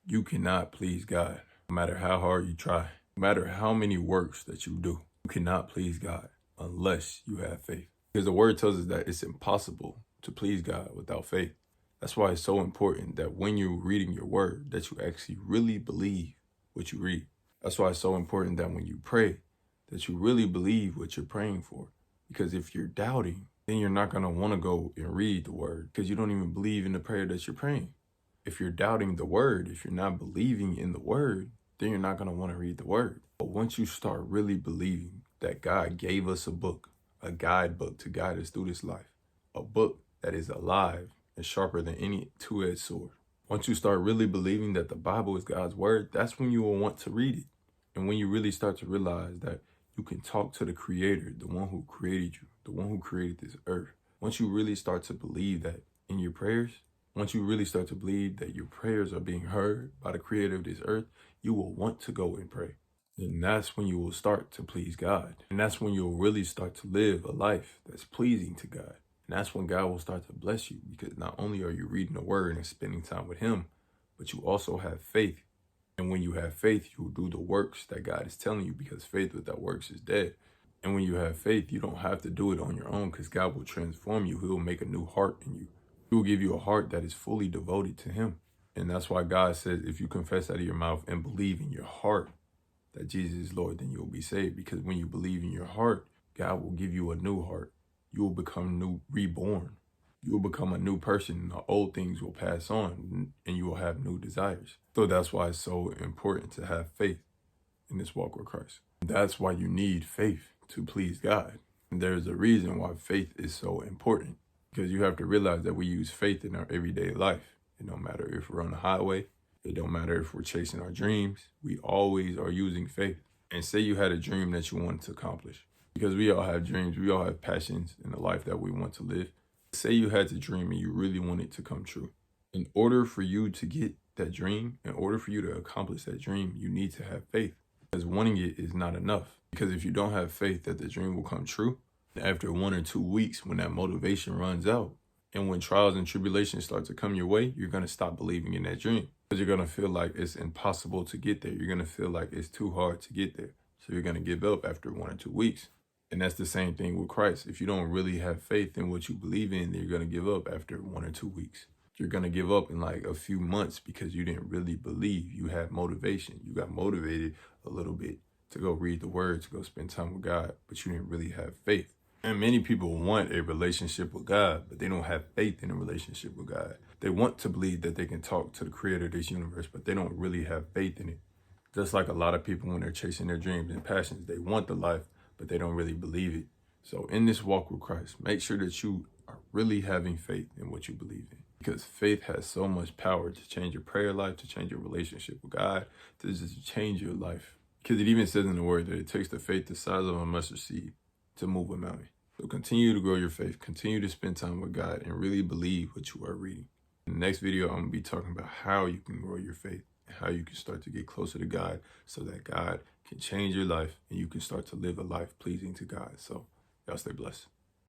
You cannot please God, no matter how hard you try, no matter how many works that you do. You cannot please God unless you have faith. Because the word tells us that it's impossible to please God without faith. That's why it's so important that when you're reading your word, that you actually really believe what you read. That's why it's so important that when you pray, that you really believe what you're praying for. Because if you're doubting, then you're not going to want to go and read the word because you don't even believe in the prayer that you're praying. If you're doubting the word, if you're not believing in the word, then you're not going to want to read the word. But once you start really believing that God gave us a book, a guidebook to guide us through this life, a book that is alive and sharper than any two-edged sword. Once you start really believing that the Bible is God's word, that's when you will want to read it. And when you really start to realize that you can talk to the Creator, the one who created you, the one who created this earth. Once you really start to believe that in your prayers, once you really start to believe that your prayers are being heard by the Creator of this earth, you will want to go and pray. And that's when you will start to please God. And that's when you'll really start to live a life that's pleasing to God. And that's when God will start to bless you, because not only are you reading the word and spending time with him, but you also have faith. And when you have faith, you will do the works that God is telling you, because faith without works is dead. And when you have faith, you don't have to do it on your own, because God will transform you. He will make a new heart in you. He will give you a heart that is fully devoted to him. And that's why God says, if you confess out of your mouth and believe in your heart that Jesus is Lord, then you'll be saved. Because when you believe in your heart, God will give you a new heart. You will become new, reborn. You will become a new person. The old things will pass on and you will have new desires. So that's why it's so important to have faith in this walk with Christ. That's why you need faith to please God. And there's a reason why faith is so important, because you have to realize that we use faith in our everyday life. It don't matter if we're on the highway. It don't matter if we're chasing our dreams. We always are using faith. And say you had a dream that you wanted to accomplish, because we all have dreams. We all have passions in the life that we want to live. Say you had to dream and you really want it to come true. In order for you to get that dream, in order for you to accomplish that dream, you need to have faith. Because wanting it is not enough. Because if you don't have faith that the dream will come true, after 1 or 2 weeks, when that motivation runs out, and when trials and tribulations start to come your way, you're going to stop believing in that dream. Because you're going to feel like it's impossible to get there. You're going to feel like it's too hard to get there. So you're going to give up after 1 or 2 weeks. And that's the same thing with Christ. If you don't really have faith in what you believe in, then you're going to give up after 1 or 2 weeks. You're going to give up in like a few months because you didn't really believe. You had motivation. You got motivated a little bit to go read the word, to go spend time with God, but you didn't really have faith. And many people want a relationship with God, but they don't have faith in a relationship with God. They want to believe that they can talk to the creator of this universe, but they don't really have faith in it. Just like a lot of people when they're chasing their dreams and passions, they want the life, but they don't really believe it. So in this walk with Christ, make sure that you are really having faith in what you believe in. Because faith has so much power to change your prayer life, to change your relationship with God, to just change your life. Because it even says in the word that it takes the faith the size of a mustard seed to move a mountain. So continue to grow your faith, continue to spend time with God, and really believe what you are reading. In the next video, I'm going to be talking about how you can grow your faith and how you can start to get closer to God so that God can change your life and you can start to live a life pleasing to God. So y'all stay blessed.